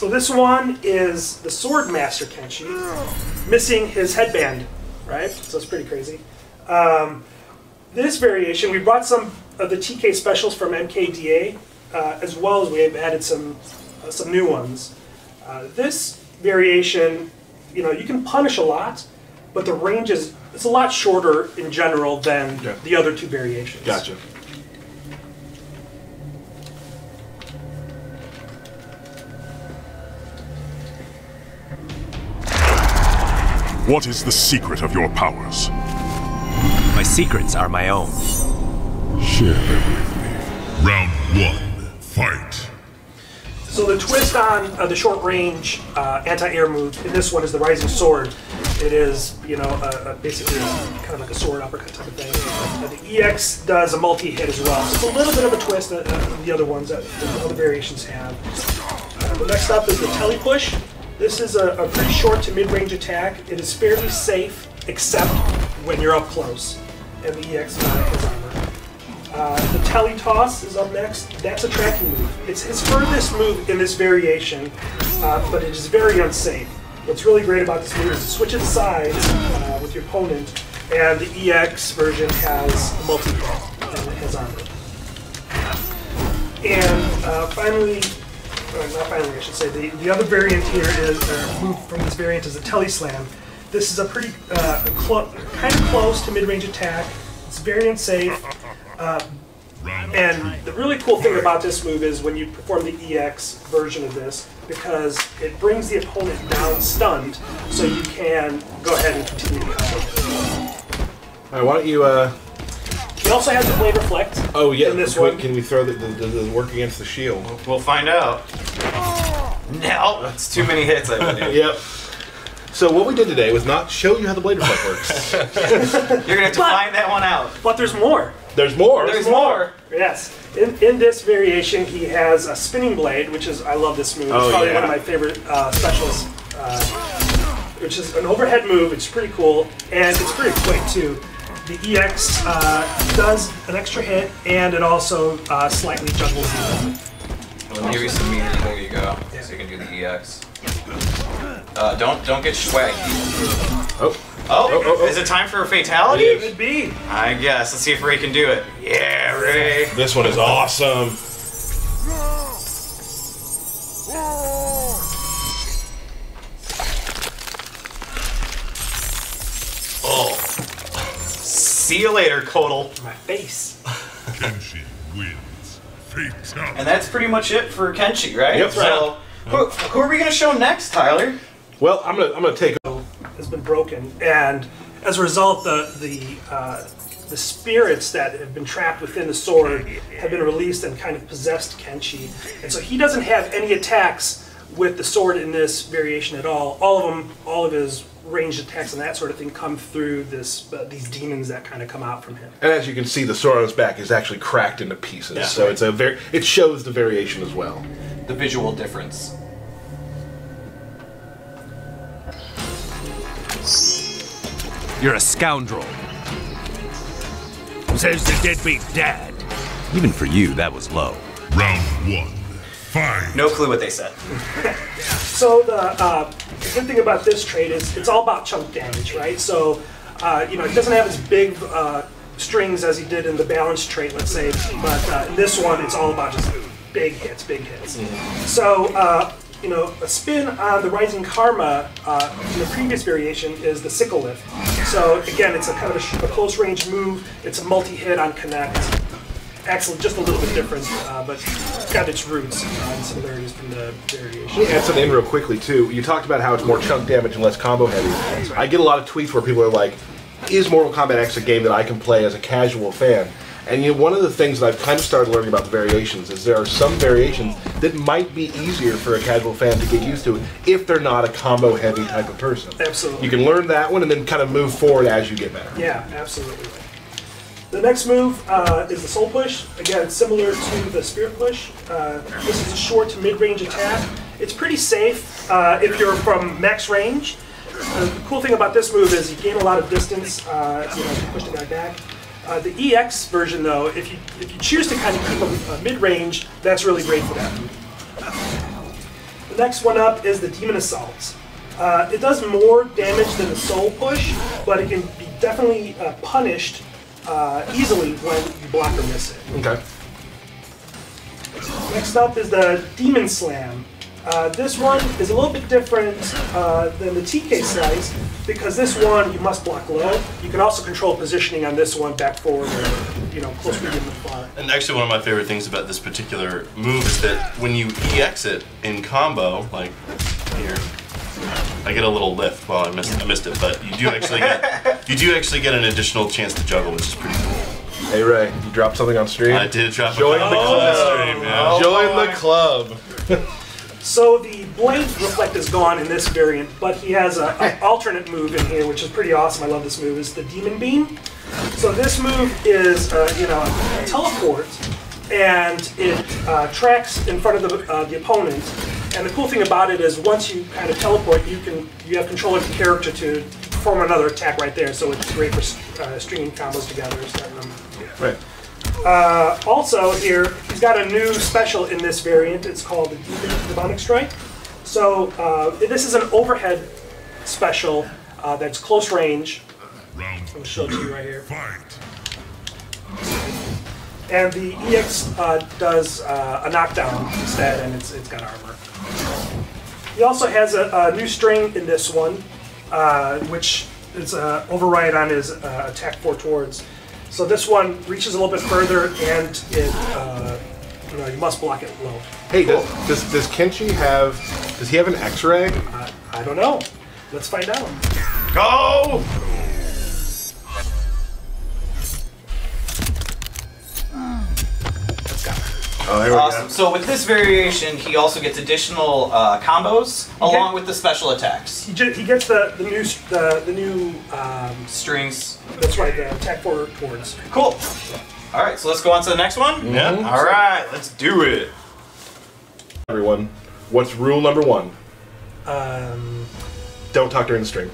So this one is the Swordmaster Kenshi, missing his headband, right? So it's pretty crazy. This variation, we brought some of the TK specials from MKDA, as well as we have added some new ones. This variation, you can punish a lot, but the range is a lot shorter in general than the other two variations. Gotcha. What is the secret of your powers? My secrets are my own. Share them with me. Round 1, fight. So the twist on the short-range anti-air move in this one is the Rising Sword. It is, basically kind of like a sword uppercut type of thing. The EX does a multi-hit as well. So it's a little bit of a twist that the other ones that the other variations have. The next up is the Tele Push. This is a pretty short to mid-range attack. It is fairly safe, except when you're up close, and the EX is armor. The Tele Toss is up next. That's a tracking move. It's his furthest move in this variation, but it is very unsafe. What's really great about this move is it switches sides with your opponent, and the EX version has a multi-hit, and it has armor. And finally, not finally, I should say, the other variant here is, move from this variant is a Tele Slam. This is a pretty kind of close to mid-range attack. It's very unsafe. And the really cool thing about this move is when you perform the EX version of this, because it brings the opponent down stunned, so you can go ahead and continue the combo. All right, why don't you... He also has the Blade Reflect. Oh yeah, in this one. Can we throw the work against the shield? We'll find out. No, it's too many hits, I believe. Yep. So what we did today was not show you how the Blade Reflect works. You're gonna have to find that one out. But there's more. There's more. There's more. Yes. In this variation, he has a spinning blade, which is, I love this move. It's probably one of my favorite specials, which is an overhead move. It's pretty cool, and it's pretty quick too. The EX does an extra hit, and it also slightly juggles the Let me give you some meters. There you go. So you can do the EX. Don't get swaggy. Oh, is it time for a fatality? It could be. I guess. Let's see if Ray can do it. Yeah, Ray. This one is awesome. Oh. See you later, Kodal. My face. Kenshi wins. Fatality. And that's pretty much it for Kenshi, right? Yep. So, who are we going to show next, Tyler? Well, I'm gonna take. Has been broken, and as a result, the spirits that have been trapped within the sword have been released and kind of possessed Kenshi, and so he doesn't have any attacks with the sword in this variation at all. All of his ranged attacks and that sort of thing come through these demons that kind of come out from him. And as you can see, the sword on his back is actually cracked into pieces. Yeah, so right. it shows the variation as well. The visual difference. You're a scoundrel. Says the deadbeat dad. Even for you, that was low. Round 1, fight. No clue what they said. So the good thing about this trait is it's all about chunk damage, right? So he doesn't have as big strings as he did in the balance trait, let's say, but in this one it's all about just big hits. Mm-hmm. So a spin on the Rising Karma in the previous variation is the Sickle Lift. So again, it's a kind of a close range move. It's a multi-hit on connect. Actually, just a little bit different, but it's got its roots and similarities from the variation. Let me add something in real quickly too. You talked about how it's more chunk damage and less combo heavy. That's right. I get a lot of tweets where people are like, "Is Mortal Kombat X a game that I can play as a casual fan?" And one of the things that I've kind of started learning about the variations is there are some variations that might be easier for a casual fan to get used to if they're not a combo heavy type of person. Absolutely. You can learn that one and then kind of move forward as you get better. Yeah, absolutely. The next move is the Soul Push. Again, similar to the Spirit Push. This is a short to mid-range attack. It's pretty safe if you're from max range. The cool thing about this move is you gain a lot of distance. If you push the guy back. The EX version, though, if you choose to kind of keep a mid-range, that's really great for that move. The next one up is the Demon Assault. It does more damage than the Soul Push, but it can be definitely punished easily when you block or miss it. Okay. Next up is the Demon Slam. This one is a little bit different than the TK Slice because this one you must block low. You can also control positioning on this one, back, forward, or close, medium, and far. And actually, one of my favorite things about this particular move is that when you EX it in combo, like here, I get a little lift. Well, I missed it, but you do actually get an additional chance to juggle, which is pretty cool. Hey Ray, you dropped something on stream? I did drop Join a the club. stream, yeah. Join the club. So the Blade Reflect is gone in this variant, but he has an alternate move in here, which is pretty awesome. I love this move. Is the Demon Beam. So this move is a teleport, and it tracks in front of the opponent. And the cool thing about it is once you kind of teleport, you have control of your character to perform another attack right there. So it's great for stringing combos together, starting them. Right. Also here, he's got a new special in this variant. It's called the Demonic Strike. So this is an overhead special that's close range. I'll show it to you right here. And the EX does a knockdown instead, and it's got armor. He also has a new string in this one, which is override on his attack 4 towards. So this one reaches a little bit further, and it you must block it low. Hey, does Kenshi have? Does he have an X-ray? I don't know. Let's find out. Go! Oh, there we Awesome. go. So with this variation, he also gets additional combos along with the special attacks. He gets the new Strings. That's right, the attack 4 towards. Cool. All right, so let's go on to the next one. Yeah. All right, let's do it. Everyone, what's rule number 1? Don't talk during the stream.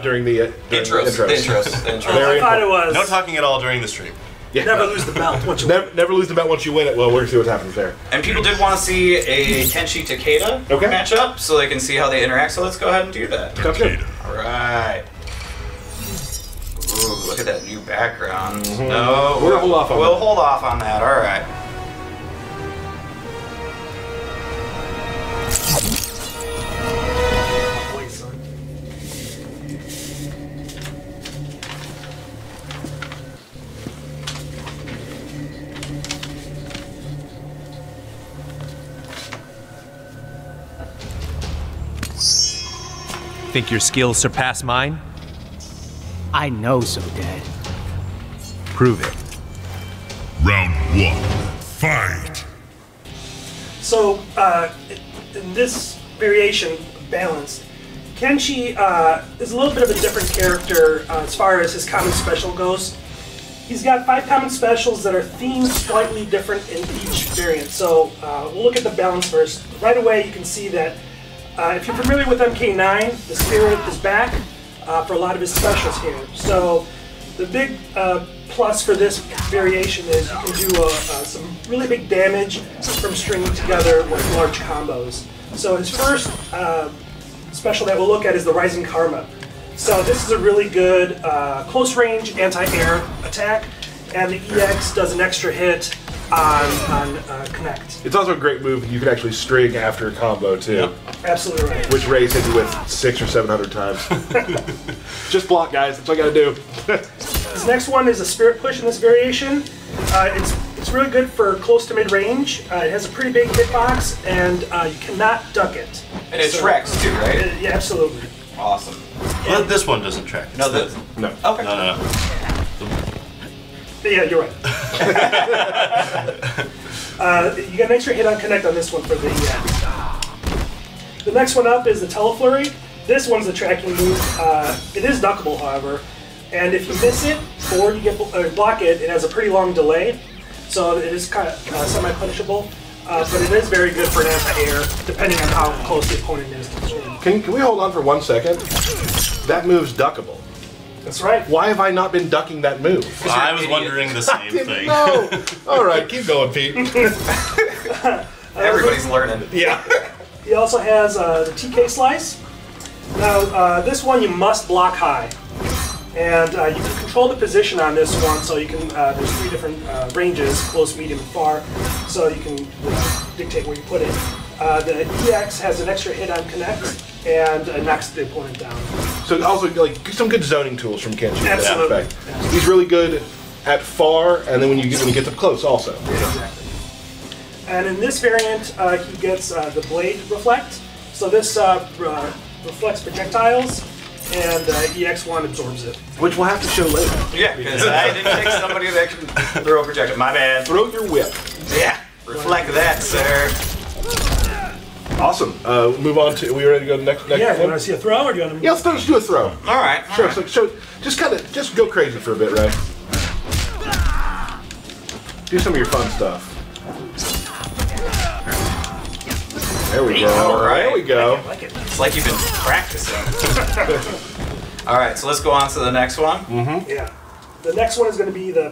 During the Intros. intros. I thought it was. No talking at all during the stream. Yeah. Never lose the belt once you win. Never lose the bet once you win it. Well, we're gonna see what happens there. And people did want to see a Kenshi Takeda matchup, so they can see how they interact. So let's go ahead and do that. Sounds good. All right. Ooh, look at that new background. No, We'll hold off on We'll that. hold off on that. All right. Boy, son. Think your skills surpass mine? I know so, Dad. Prove it. Round 1. Fight! So, in this variation, Balanced, Kenshi is a little bit of a different character as far as his common special goes. He's got 5 common specials that are themed slightly different in each variant. So, we'll look at the balance first. Right away, you can see that if you're familiar with MK9, the Spirit is back for a lot of his specials here. So, the big plus for this variation is you can do some really big damage from stringing together with large combos. So his first special that we'll look at is the Rising Karma. So this is a really good close range anti-air attack, and the EX does an extra hit on Connect. It's also a great move. You can actually string after a combo too. Yep. Absolutely right. Which Ray's hit you with 600 or 700 times. Just block, guys. That's all you gotta do. This next one is a Spirit Push in this variation. It's really good for close to mid-range. It has a pretty big hitbox, and you cannot duck it. And it tracks too, right? Yeah, absolutely. Awesome. Well, this one doesn't track. No, No. Okay. No. Yeah, you're right. You got an extra hit on Connect on this one for the EX. The next one up is the Teleflurry. This one's the tracking move. It is duckable, however, and if you miss it or you block it, it has a pretty long delay, so it is kind of semi-punishable. But it is very good for an anti-air, depending on how close the opponent is to the string. Can we hold on for 1 second? That move's duckable. That's right. Why have I not been ducking that move? I was wondering the same thing. No. All right, keep going, Pete. Everybody's learning. Yeah. He also has the TK slice. Now, this one you must block high. And you can control the position on this one, so you can, there's 3 different ranges, close, medium, and far, so you can dictate where you put it. The EX has an extra hit on connect, and knocks the opponent down. So also, like, some good zoning tools from Kenshi. Absolutely. In that effect. He's really good at far, and then when he gets up close also. Exactly. And in this variant, he gets the blade reflect. So this reflects projectiles, and EX1 absorbs it. Which we'll have to show later. Yeah, because I didn't pick somebody that can throw a projectile. My bad. Throw your whip. Yeah, reflect that, sir. Awesome. Move on to. Are we ready to go to the next Yeah, one? you want to see a throw, or do you want to? Yeah, let's do a throw. All right. Sure. All right. So just go crazy for a bit, right? Do some of your fun stuff. There we go. All right. There we go. I like it. It's like you've been practicing. All right, so let's go on to the next one. Yeah. The next one is going to be the